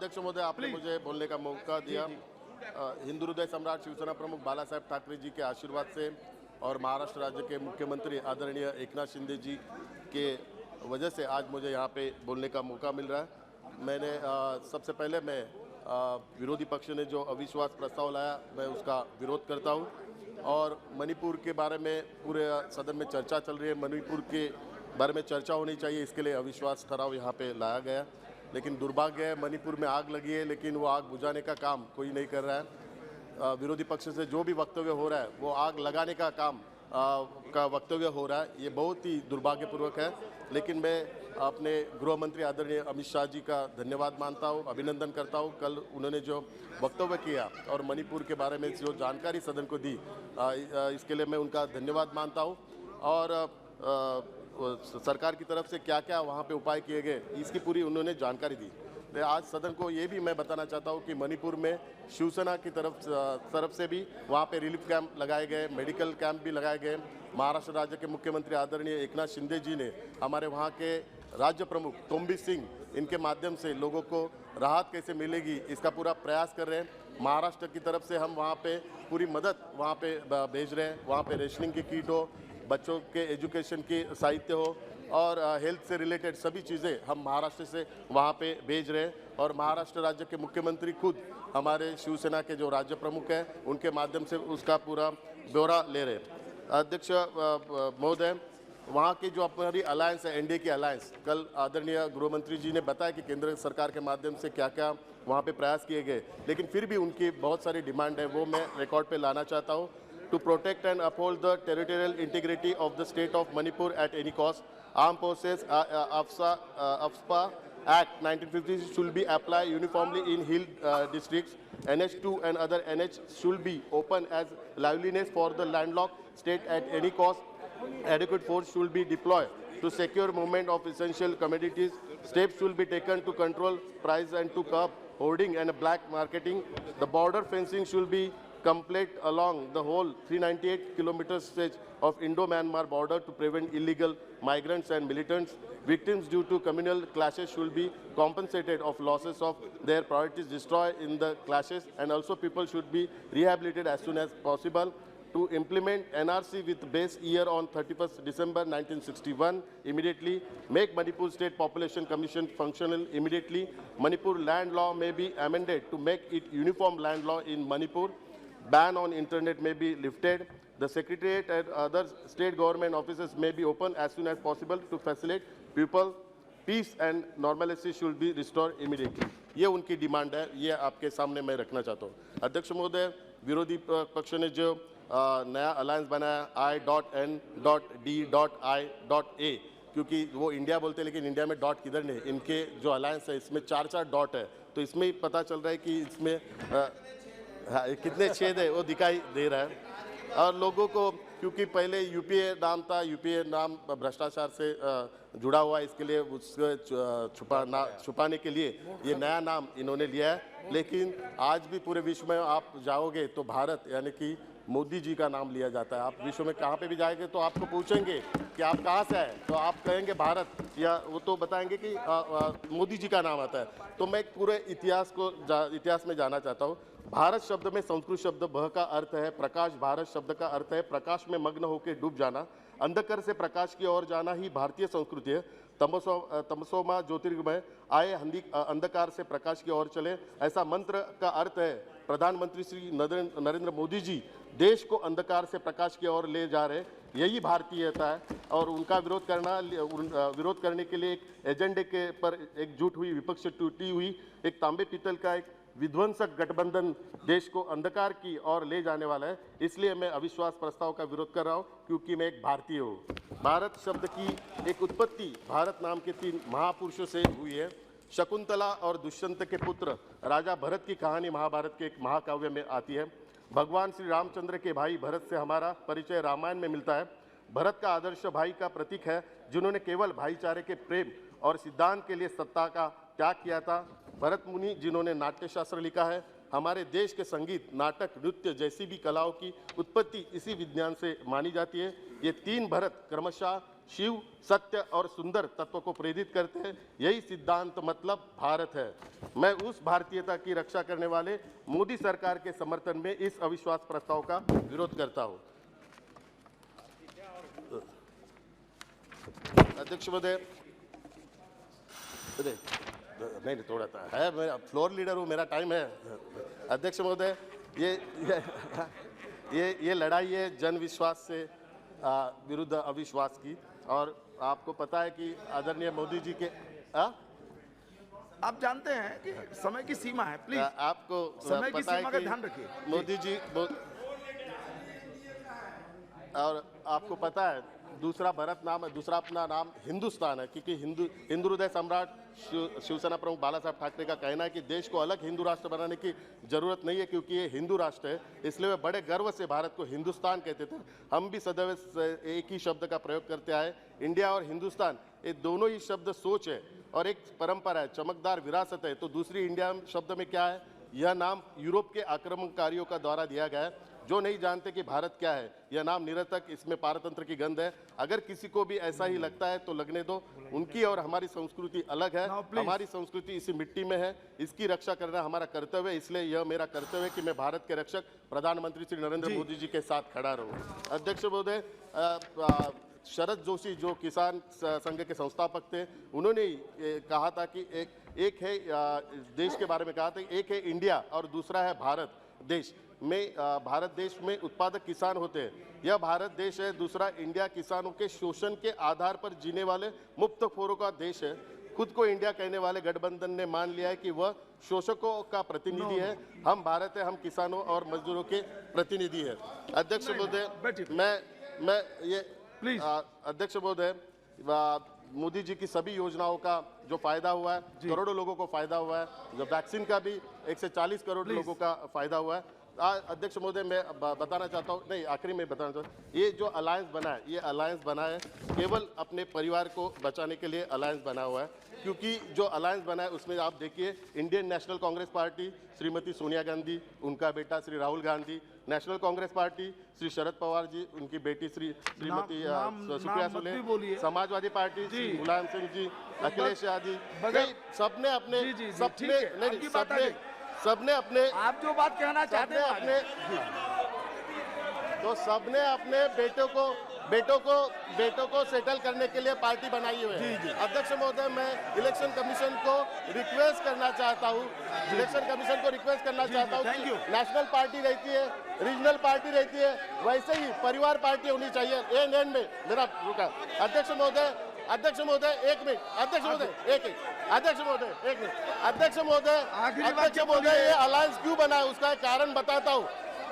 अध्यक्ष महोदय, आपने मुझे बोलने का मौका दिया। हिंदू हृदय सम्राट शिवसेना प्रमुख बाला साहेब ठाकरे जी के आशीर्वाद से और महाराष्ट्र राज्य के मुख्यमंत्री आदरणीय एकनाथ शिंदे जी के वजह से आज मुझे यहाँ पे बोलने का मौका मिल रहा है। मैंने सबसे पहले मैं विरोधी पक्ष ने जो अविश्वास प्रस्ताव लाया, मैं उसका विरोध करता हूँ और मणिपुर के बारे में पूरे सदन में चर्चा चल रही है। मणिपुर के बारे में चर्चा होनी चाहिए, इसके लिए अविश्वास ठराव यहाँ पे लाया गया। लेकिन दुर्भाग्य है, मणिपुर में आग लगी है लेकिन वो आग बुझाने का काम कोई नहीं कर रहा है। विरोधी पक्ष से जो भी वक्तव्य हो रहा है वो आग लगाने का काम का वक्तव्य हो रहा है। ये बहुत ही दुर्भाग्यपूर्वक है। लेकिन मैं अपने गृह मंत्री आदरणीय अमित शाह जी का धन्यवाद मानता हूँ, अभिनंदन करता हूँ। कल उन्होंने जो वक्तव्य किया और मणिपुर के बारे में जो जानकारी सदन को दी, इसके लिए मैं उनका धन्यवाद मानता हूँ। और सरकार की तरफ से क्या क्या वहाँ पे उपाय किए गए, इसकी पूरी उन्होंने जानकारी दी। तो आज सदन को ये भी मैं बताना चाहता हूँ कि मणिपुर में शिवसेना की तरफ से भी वहाँ पे रिलीफ कैंप लगाए गए, मेडिकल कैंप भी लगाए गए। महाराष्ट्र राज्य के मुख्यमंत्री आदरणीय एकनाथ शिंदे जी ने हमारे वहाँ के राज्य प्रमुख तोम्बी सिंह, इनके माध्यम से लोगों को राहत कैसे मिलेगी इसका पूरा प्रयास कर रहे हैं। महाराष्ट्र की तरफ से हम वहाँ पे पूरी मदद वहाँ पे भेज रहे हैं। वहाँ पे रेशनिंग की किट हो, बच्चों के एजुकेशन की साहित्य हो और हेल्थ से रिलेटेड सभी चीज़ें हम महाराष्ट्र से वहाँ पे भेज रहे हैं। और महाराष्ट्र राज्य के मुख्यमंत्री खुद हमारे शिवसेना के जो राज्य प्रमुख हैं उनके माध्यम से उसका पूरा ब्यौरा ले रहे हैं। अध्यक्ष महोदय, वहाँ की जो हमारी अलायंस है, एनडीए की अलायंस, कल आदरणीय गृहमंत्री जी ने बताया कि केंद्र सरकार के माध्यम से क्या क्या वहाँ पे प्रयास किए गए, लेकिन फिर भी उनकी बहुत सारी डिमांड है, वो मैं रिकॉर्ड पे लाना चाहता हूँ। To protect and uphold the territorial integrity of the state of Manipur at any cost, Armed Forces AFSPA Act 1950 should be applied uniformly in hill districts. NH2 and other NH should be open as liveliness for the landlocked state at any cost. Adequate force should be deployed to secure movement of essential commodities. Steps should be taken to control price and to curb hoarding and black marketing. The border fencing should be complete along the whole 398 kilometer stretch of Indo-Myanmar border to prevent illegal migrants and militants. Victims due to communal clashes should be compensated of losses of their properties destroyed in the clashes, and also people should be rehabilitated as soon as possible. To implement NRC with base year on 31st December 1961 immediately. Make Manipur State Population Commission functional immediately. Manipur land law may be amended to make it uniform land law in Manipur. Ban on internet may be lifted. The secretariat and other state government offices may be open as soon as possible to facilitate people. Peace and normalcy should be restored immediately. ये उनकी demand है, ये आपके सामने मैं रखना चाहता हूँ। अध्यक्ष महोदय, विरोधी पक्ष ने जो नया अलायंस बनाया I.N.D.I.A, क्योंकि वो इंडिया बोलते हैं लेकिन इंडिया में डॉट किधर नहीं, इनके जो अलायंस है इसमें 4-4 डॉट है, तो इसमें ही पता चल रहा है कि इसमें कितने छेद है वो दिखाई दे रहा है। और लोगों को, क्योंकि पहले यूपीए नाम था, यूपीए नाम भ्रष्टाचार से जुड़ा हुआ है, इसके लिए उसको छुपाने के लिए ये नया नाम इन्होंने लिया है। लेकिन आज भी पूरे विश्व में आप जाओगे तो भारत यानी कि मोदी जी का नाम लिया जाता है। आप विश्व में कहाँ पे भी जाएंगे तो आपको पूछेंगे कि आप कहाँ से आए, तो आप कहेंगे भारत, या वो तो बताएंगे कि मोदी जी का नाम आता है। तो मैं पूरे इतिहास में जाना चाहता हूँ। भारत शब्द में संस्कृत शब्द भः का अर्थ है प्रकाश। भारत शब्द का अर्थ है प्रकाश में मग्न होकर डूब जाना। अंधकार से प्रकाश की ओर जाना ही भारतीय संस्कृति है। तमसोमा ज्योतिर्गमय आए, अंधकार से प्रकाश की ओर चले, ऐसा मंत्र का अर्थ है। प्रधानमंत्री श्री नरेंद्र मोदी जी देश को अंधकार से प्रकाश की ओर ले जा रहे, यही भारतीयता है। और उनका विरोध करने के लिए एक एजेंडे के पर एकजुट हुई विपक्ष टूटी हुई एक तांबे पीतल का एक विध्वंसक गठबंधन देश को अंधकार की ओर ले जाने वाला है। इसलिए मैं अविश्वास प्रस्ताव का विरोध कर रहा हूं, क्योंकि मैं एक भारतीय हूं। भारत शब्द की एक उत्पत्ति भारत नाम के 3 महापुरुषों से हुई है। शकुंतला और दुष्यंत के पुत्र राजा भरत की कहानी महाभारत के एक महाकाव्य में आती है। भगवान श्री रामचंद्र के भाई भरत से हमारा परिचय रामायण में मिलता है। भरत का आदर्श भाई का प्रतीक है, जिन्होंने केवल भाईचारे के प्रेम और सिद्धांत के लिए सत्ता का त्याग किया था। भरत मुनि, जिन्होंने नाट्यशास्त्र लिखा है। हमारे देश के संगीत, नाटक, नृत्य जैसी भी कलाओं की उत्पत्ति इसी विज्ञान से मानी जाती है। ये 3 भरत क्रमशः शिव, सत्य और सुंदर तत्व को प्रेरित करते हैं। यही सिद्धांत मतलब भारत है। मैं उस भारतीयता की रक्षा करने वाले मोदी सरकार के समर्थन में इस अविश्वास प्रस्ताव का विरोध करता हूं। अध्यक्ष महोदय, नहीं थोड़ा सा है, मैं फ्लोर लीडर हूँ, मेरा टाइम है। अध्यक्ष महोदय, ये लड़ाई है जन विश्वास से विरुद्ध अविश्वास की, और आपको पता है कि आदरणीय मोदी जी के आप जानते हैं कि समय की सीमा है, प्लीज आपको समय की पता है सीमा का कि ध्यान रखिए। मोदी जी और आपको पता है दूसरा भारत नाम है, दूसरा अपना नाम हिंदुस्तान है, क्योंकि हिंदू हृदय सम्राट शिवसेना प्रमुख बाला साहब ठाकरे का कहना है कि देश को अलग हिंदू राष्ट्र बनाने की जरूरत नहीं है, क्योंकि ये हिंदू राष्ट्र है। इसलिए वे बड़े गर्व से भारत को हिंदुस्तान कहते थे। हम भी सदैव एक ही शब्द का प्रयोग करते आए। इंडिया और हिंदुस्तान, ये दोनों ही शब्द सोच है और एक परंपरा है, चमकदार विरासत है। तो दूसरी इंडिया शब्द में क्या है? यह नाम यूरोप के आक्रमणकारियों का द्वारा दिया गया है, जो नहीं जानते कि भारत क्या है। यह नाम निरर्थक, इसमें पारतंत्र की गंध है। अगर किसी को भी ऐसा ही लगता है तो लगने दो। उनकी और हमारी संस्कृति अलग है। हमारी संस्कृति इसी मिट्टी में है, इसकी रक्षा करना हमारा कर्तव्य है। इसलिए यह मेरा कर्तव्य है कि मैं भारत के रक्षक प्रधानमंत्री श्री नरेंद्र मोदी जी के साथ खड़ा रहूं। अध्यक्ष महोदय, शरद जोशी जो किसान संघ के संस्थापक थे, उन्होंने कहा था कि एक है देश के बारे में कहा था, एक है इंडिया और दूसरा है भारत देश में। भारत देश में उत्पादक किसान होते हैं, यह भारत देश है। दूसरा इंडिया किसानों के शोषण के आधार पर जीने वाले मुक्तखोरों का देश है। खुद को इंडिया कहने वाले गठबंधन ने मान लिया है कि वह शोषकों का प्रतिनिधि है। हम भारत है, हम किसानों और मजदूरों के प्रतिनिधि है। अध्यक्ष महोदय, मैं ये अध्यक्ष महोदय, मोदी जी की सभी योजनाओं का जो फायदा हुआ है, करोड़ों लोगों को फायदा हुआ है। जो वैक्सीन का भी 140 करोड़ लोगों का फायदा हुआ है। अध्यक्ष महोदय, मैं बताना चाहता हूँ, नहीं आखिरी में बताना चाहता हूँ, ये जो अलायंस बना है, ये अलायंस बना है केवल अपने परिवार को बचाने के लिए अलायंस बना हुआ है। क्योंकि जो अलायंस बना है उसमें आप देखिए, Indian national Congress party Shrimati Sonia Gandhi, उनका बेटा श्री राहुल गांधी, नेशनल कांग्रेस पार्टी श्री शरद पवार जी, उनकी बेटी श्रीमती सुप्रिया सुले, समाजवादी पार्टी श्री मुलायम सिंह जी, अखिलेश यादव, सबने अपने आप जो बात कहना चाहते हैं तो सबने अपने बेटों को सेटल करने के लिए पार्टी बनाई हुई है। अध्यक्ष महोदय, मैं इलेक्शन कमीशन को रिक्वेस्ट करना चाहता हूँ कि नेशनल पार्टी रहती है, रीजनल पार्टी रहती है, वैसे ही परिवार पार्टी होनी चाहिए। एंड में मेरा रुका। अध्यक्ष महोदय एक मिनट। अध्यक्ष महोदय, ये अलायंस क्यों बना है उसका कारण बताता हूँ।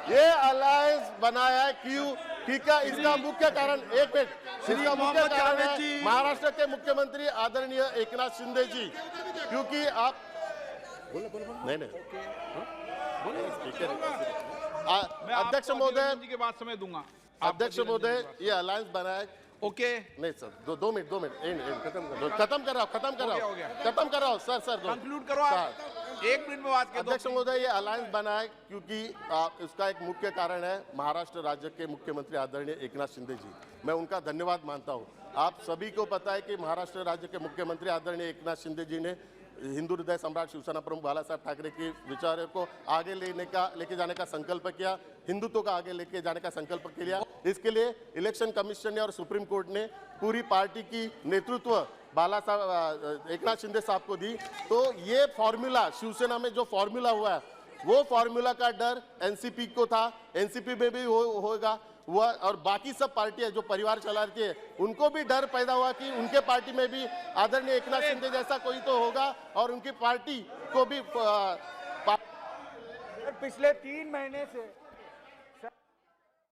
ये अलायंस बनाया है क्यों? ठीक है, इसका मुख्य कारण एक मिनट, इसका मुख्य कारण है महाराष्ट्र के मुख्यमंत्री आदरणीय एकनाथ शिंदे जी। क्योंकि आप नहीं अध्यक्ष महोदय के बाद समय दूंगा। अध्यक्ष महोदय, ये अलायंस बना है ओके नहीं सर, दो मिनट खत्म कर रहा हूँ सर कंक्लूड करो आप। 1 मिनट में बात कर। अध्यक्ष महोदय, ये अलायंस बना है क्योंकि इसका एक मुख्य कारण है महाराष्ट्र राज्य के मुख्यमंत्री आदरणीय एकनाथ शिंदे जी। मैं उनका धन्यवाद मानता हूँ। आप सभी को पता है कि महाराष्ट्र राज्य के मुख्यमंत्री आदरणीय एकनाथ शिंदे जी ने हिंदू हृदय सम्राट शिवसेना प्रमुख बाला साहब ठाकरे के विचारों को आगे लेके जाने का संकल्प किया, हिंदुत्व का आगे लेके जाने का संकल्प किया। इसके लिए इलेक्शन कमीशन ने और सुप्रीम कोर्ट ने पूरी पार्टी की नेतृत्व बाला साहब एकनाथ शिंदे साहब को दी। तो ये फॉर्मूला शिवसेना में जो फॉर्मूला हुआ है, वो फॉर्मूला का डर एनसीपी को था, एनसीपी में भी होगा हुआ, और बाकी सब पार्टियां जो परिवार चला रही है उनको भी डर पैदा हुआ कि उनके पार्टी में भी आदरणीय एकनाथ शिंदे जैसा कोई तो होगा और उनकी पार्टी को भी पिछले 3 महीने से